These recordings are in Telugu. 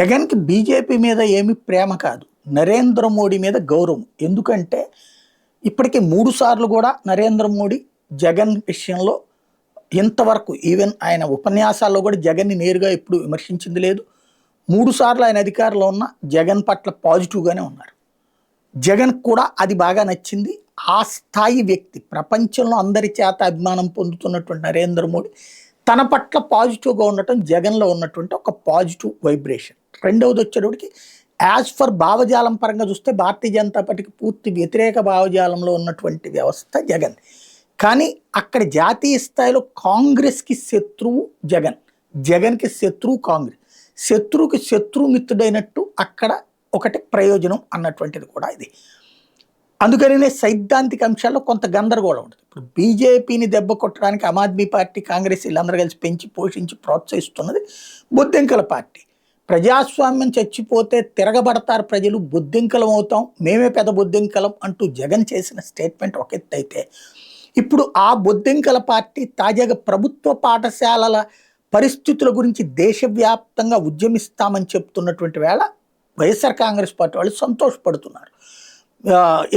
జగన్‌కి బీజేపీ మీద ఏమి ప్రేమ కాదు. నరేంద్ర మోడీ మీద గౌరవం. ఎందుకంటే ఇప్పటికి 3 సార్లు కూడా నరేంద్ర మోడీ జగన్ విషయంలో ఇంతవరకు ఈవెన్ ఆయన ఉపన్యాసాల్లో కూడా జగన్‌ని నేరుగా ఎప్పుడు విమర్శించింది లేదు. 3 సార్లు ఆయన అధికారంలో ఉన్న జగన్ పట్ల పాజిటివ్‌గానే ఉన్నారు. జగన్‌కి కూడా అది బాగా నచ్చింది. ఆ స్థాయి వ్యక్తి ప్రపంచంలో అందరి చేత అభిమానం పొందుతున్నటువంటి నరేంద్ర మోడీ తన పట్ల పాజిటివ్‌గా ఉండటం జగన్‌లో ఉన్నటువంటి ఒక పాజిటివ్ వైబ్రేషన్. రెండవది వచ్చేటప్పటికి యాజ్ ఫర్ భావజాలం పరంగా చూస్తే భారతీయ జనతా పార్టీకి పూర్తి వ్యతిరేక భావజాలంలో ఉన్నటువంటి వ్యవస్థ జగన్. కానీ అక్కడ జాతీయ స్థాయిలో కాంగ్రెస్‌కి శత్రువు జగన్. జగన్‌కి శత్రువు కాంగ్రెస్. శత్రువుకి శత్రుమిత్రుడైనట్టు అక్కడ ఒకటి ప్రయోజనం అన్నటువంటిది కూడా ఇది. అందుకనే సైద్ధాంతిక అంశాల్లో కొంత గందరగోళం ఉంటుంది. ఇప్పుడు బీజేపీని దెబ్బ కొట్టడానికి ఆమ్ ఆద్మీ పార్టీ, కాంగ్రెస్ వీళ్ళందరూ కలిసి పెంచి పోషించి ప్రోత్సహిస్తున్నది బొద్దింకల పార్టీ. ప్రజాస్వామ్యం చచ్చిపోతే తిరగబడతారు ప్రజలు, బొద్దింకలం అవుతాం, మేమే పెద్ద బొద్దింకలం అంటూ జగన్ చేసిన స్టేట్మెంట్ ఒక ఎత్తు అయితే, ఇప్పుడు ఆ బొద్దింకల పార్టీ తాజాగా ప్రభుత్వ పాఠశాలల పరిస్థితుల గురించి దేశవ్యాప్తంగా ఉద్యమిస్తామని చెప్తున్నటువంటి వేళ వైఎస్ఆర్ కాంగ్రెస్ పార్టీ వాళ్ళు సంతోషపడుతున్నారు.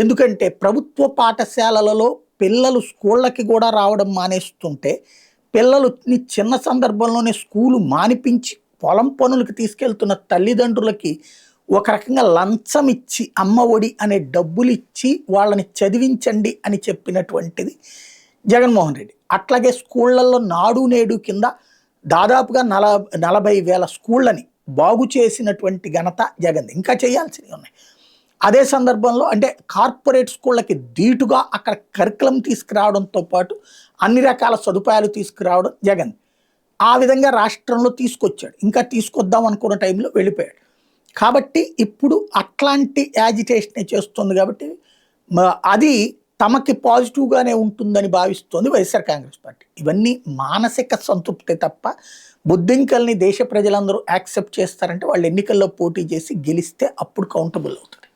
ఎందుకంటే ప్రభుత్వ పాఠశాలలలో పిల్లలు స్కూళ్ళకి కూడా రావడం మానేస్తుంటే, పిల్లలని చిన్న సందర్భంలోనే స్కూలు మానిపించి పొలం పనులకు తీసుకెళ్తున్న తల్లిదండ్రులకి ఒక రకంగా లంచం ఇచ్చి అమ్మ ఒడి అనే డబ్బులు ఇచ్చి వాళ్ళని చదివించండి అని చెప్పినటువంటిది జగన్మోహన్ రెడ్డి. అట్లాగే స్కూళ్ళల్లో నాడు నేడు కింద దాదాపుగా 40,000 స్కూళ్ళని బాగు చేసినటువంటి ఘనత జగన్. ఇంకా చేయాల్సినవి ఉన్నాయి. అదే సందర్భంలో అంటే కార్పొరేట్ స్కూళ్ళకి ధీటుగా అక్కడ కరికులం తీసుకురావడంతో పాటు అన్ని రకాల సదుపాయాలు తీసుకురావడం జగన్. ఆ విధంగా రాష్ట్రంలో తీసుకొచ్చాడు. ఇంకా తీసుకొద్దాం అనుకున్న టైంలో వెళ్ళిపోయాడు. కాబట్టి ఇప్పుడు అట్లాంటి యాజిటేషనే చేస్తుంది. కాబట్టి అది తమకి పాజిటివ్గానే ఉంటుందని భావిస్తోంది వైఎస్ఆర్ కాంగ్రెస్ పార్టీ. ఇవన్నీ మానసిక సంతృప్తి తప్ప బొద్దింకల్ని దేశ ప్రజలందరూ యాక్సెప్ట్ చేస్తారంటే వాళ్ళు ఎన్నికల్లో పోటీ చేసి గెలిస్తే అప్పుడు కౌంటబుల్ అవుతుంది.